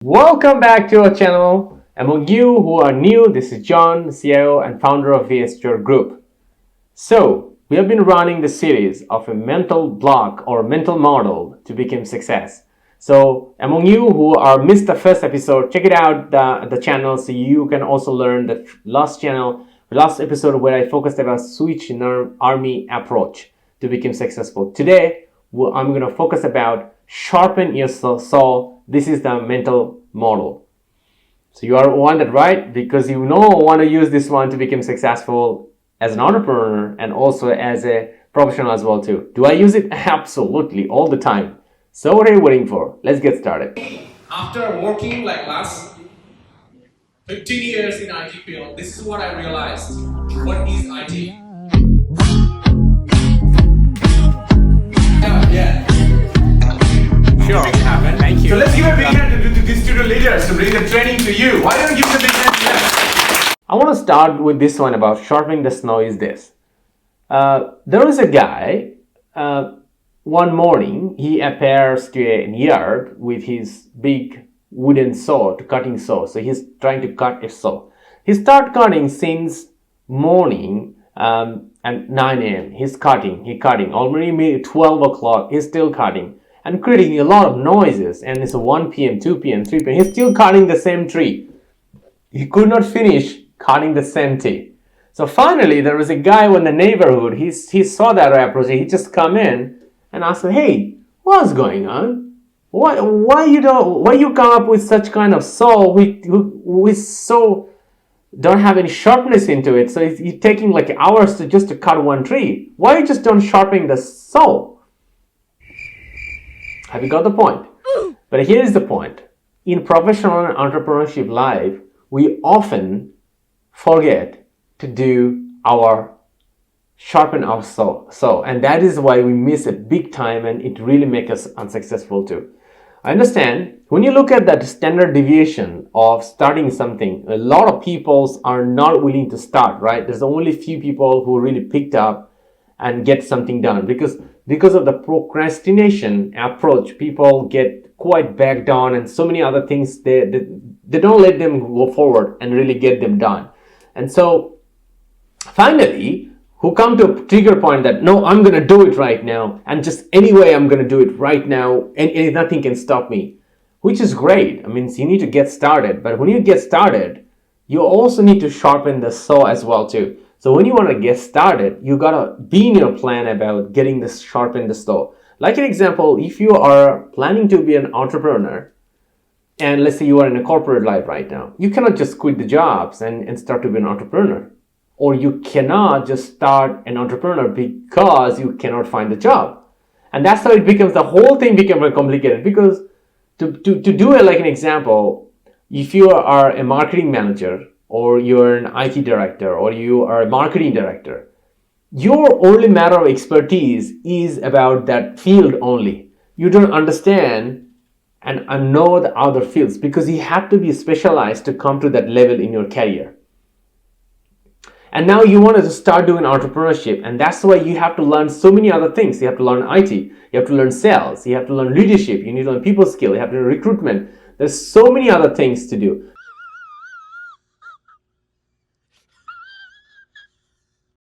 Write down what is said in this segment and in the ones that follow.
Welcome back to our channel. Among you who are new, this is John, CIO and founder of VSHR Group. So, we have been running the series of a mental block or mental model to become success. So, among you who are missed the first episode, check it out the channel so you can also learn the last episode where I focused about switch in our RMIT approach to become successful. Today, I'm going to focus about sharpen your soul. This is the mental model. So you are wanted, right? Because you want to use this one to become successful as an entrepreneur and also as a professional as well too. Do I use it? Absolutely, all the time. So what are you waiting for? Let's get started. After working like last 15 years in IT field, this is what I realized. What is IT? Yeah. Sure. Make it happen. Thank you. So let's give a big hand to these student leaders to bring the training to you. Why don't you give them a big hand to them? I want to start with this one about sharpening the snow is this. There is a guy, one morning, he appears to a yard with his big wooden saw, cutting saw. So he's trying to cut a saw. He start cutting since morning at 9 a.m. He cutting. Already maybe 12 o'clock, he's still cutting and creating a lot of noises. And it's 1 p.m., 2 p.m., 3 p.m. He's still cutting the same tree. He could not finish cutting the same tree. So finally, there was a guy in the neighborhood. He saw that approach. He just come in and asked him, "Hey, what's going on? Why you come up with such kind of saw? We so don't have any sharpness into it. So it's taking like hours to cut one tree. Why you just don't sharpen the saw?" Have you got the point? But here is the point. In professional and entrepreneurship life, we often forget to do our sharpen our saw, and that is why we miss it big time, and it really makes us unsuccessful too. I understand when you look at that standard deviation of starting something, a lot of people are not willing to start, right? There's only few people who really picked up and get something done because of the procrastination approach. People get quite back down and so many other things. They don't let them go forward and really get them done. And so finally, who come to a trigger point that, no, I'm going to do it right now. And just anyway, I'm going to do it right now. And nothing can stop me, which is great. I mean, so you need to get started. But when you get started, you also need to sharpen the saw as well too. So when you want to get started, you got to be in your plan about getting this sharpen the saw. Like an example, if you are planning to be an entrepreneur, and let's say you are in a corporate life right now, you cannot just quit the jobs and start to be an entrepreneur. Or you cannot just start an entrepreneur because you cannot find a job. And that's how the whole thing becomes very complicated. Because to do it like an example, if you are a marketing manager, or you're an IT director, or you are a marketing director, your only matter of expertise is about that field only. You don't understand and know the other fields because you have to be specialized to come to that level in your career. And now you want to start doing entrepreneurship, and that's why you have to learn so many other things. You have to learn IT, you have to learn sales, you have to learn leadership, you need to learn people skill, you have to learn recruitment. There's so many other things to do.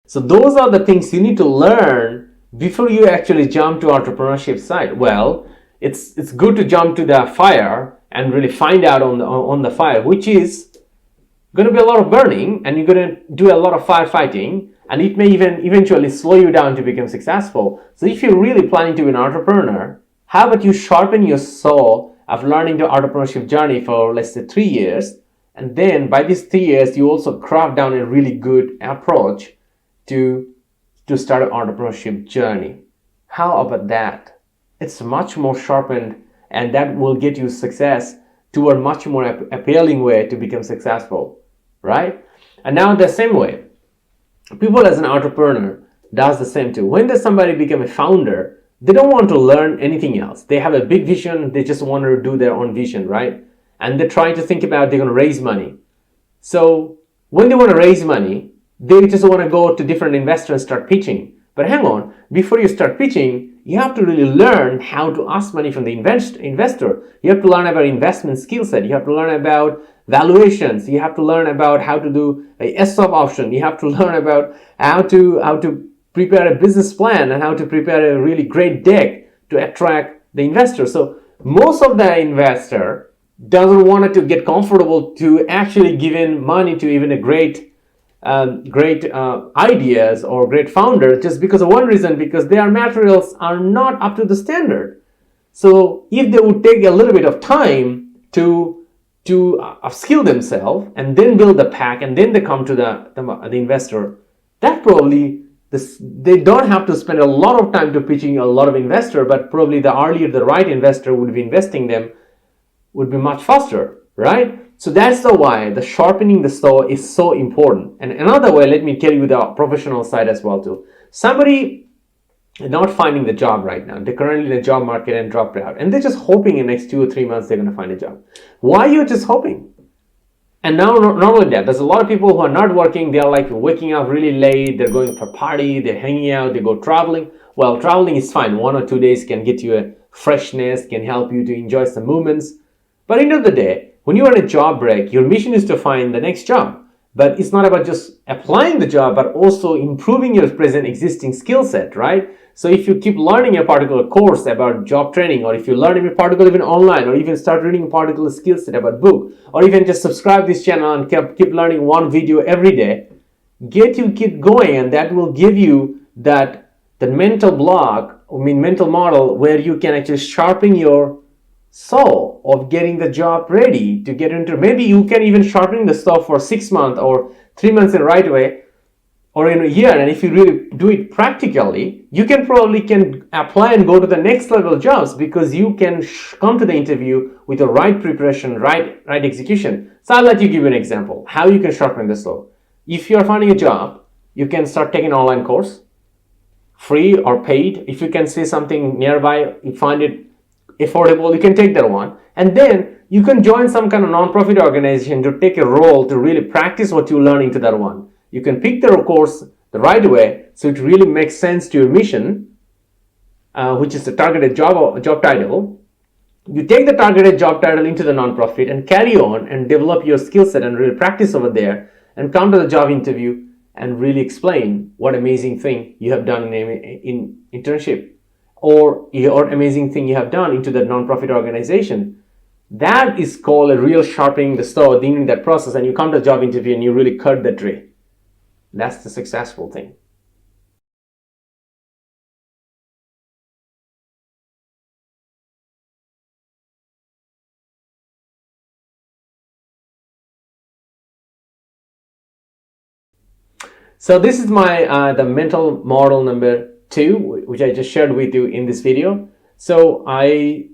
So those are the things you need to learn before you actually jump to entrepreneurship side. Well, it's good to jump to the fire and really find out on the fire, which is going to be a lot of burning, and you're going to do a lot of firefighting, and it may even eventually slow you down to become successful. So if you're really planning to be an entrepreneur, how about you sharpen your saw of learning the entrepreneurship journey for, let's say, 3 years, and then by these 3 years, you also craft down a really good approach to start an entrepreneurship journey. How about that? It's much more sharpened, and that will get you success to a much more appealing way to become successful, right? And now the same way, people as an entrepreneur does the same too. When does somebody become a founder, they don't want to learn anything else. They have a big vision, they just want to do their own vision, right? And they're trying to think about they're going to raise money. So when they want to raise money, they just want to go to different investors and start pitching. But hang on, before you start pitching, you have to really learn how to ask money from the investor. You have to learn about investment skill set. You have to learn about valuations. You have to learn about how to do a ESOP option. You have to learn about how to prepare a business plan and how to prepare a really great deck to attract the investor. So most of the investor doesn't want to get comfortable to actually giving money to even a great ideas or great founder, just because of one reason, because their materials are not up to the standard. So if they would take a little bit of time to upskill themselves and then build the pack and then they come to the investor, that probably they don't have to spend a lot of time to pitching a lot of investor, but probably the earlier the right investor would be investing them would be much faster, right? So that's the why the sharpening the saw is so important. And another way, let me tell you the professional side as well too. Somebody not finding the job right now, they're currently in the job market and dropped out, and they're just hoping in the next 2 or 3 months they're going to find a job. Why are you just hoping? And now, not only that, there's a lot of people who are not working. They're like waking up really late. They're going for party. They're hanging out. They go traveling. Well, traveling is fine. 1 or 2 days can get you a freshness, can help you to enjoy some moments. But at the end of the day, when you're on a job break, your mission is to find the next job. But it's not about just applying the job, but also improving your present existing skill set, right? So if you keep learning a particular course about job training, or if you learn a particular even online, or even start reading a particular skill set about book, or even just subscribe this channel and keep learning one video every day, keep going, and that will give you the mental block, mental model where you can actually sharpen your saw of getting the job ready to get into. Maybe you can even sharpen the saw for 6 months or 3 months in the right way, or in a year. And if you really do it practically, you can apply and go to the next level jobs, because you can come to the interview with the right preparation, right execution. So I'll let you give you an example how you can sharpen the saw. If you're finding a job, you can start taking an online course, free or paid. If you can see something nearby, you find it affordable, you can take that one, and then you can join some kind of non-profit organization to take a role to really practice what you learn into that one. You can pick the course the right way, so it really makes sense to your mission, which is the targeted job title. You take the targeted job title into the non-profit and carry on and develop your skill set and really practice over there, and come to the job interview and really explain what amazing thing you have done in internship, or amazing thing you have done into that non-profit organization. That is called a real sharpening the saw during that process, and you come to a job interview and you really cut the tray. That's the successful thing. So this is my the mental model number 2, which I just shared with you in this video. So I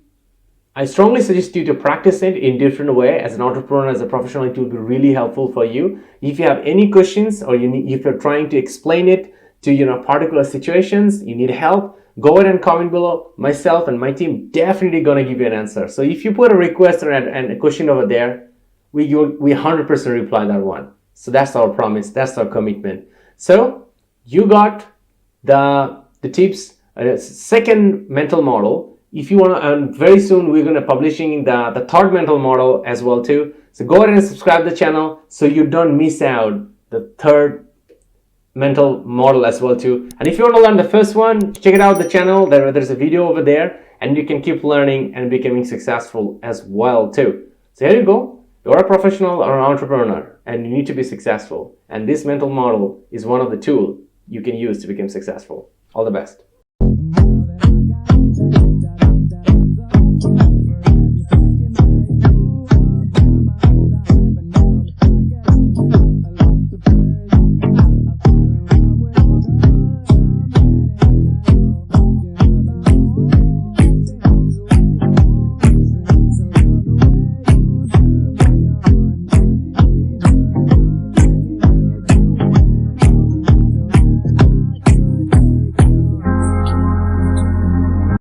strongly suggest you to practice it in different way. As an entrepreneur, as a professional, it will be really helpful for you. If you have any questions, or if you're trying to explain it to particular situations, you need help, go ahead and comment below. Myself and my team definitely gonna give you an answer. So if you put a request and a question over there, we 100% reply that one. So that's our promise, that's our commitment. So you got the tips. Second mental model. If you want to, and very soon we're going to publishing the third mental model as well too. So go ahead and subscribe to the channel so you don't miss out the third mental model as well too. And if you want to learn the first one, check it out the channel. There's a video over there, and you can keep learning and becoming successful as well too. So here you go. You're a professional or an entrepreneur, and you need to be successful. And this mental model is one of the tools you can use to become successful. All the best.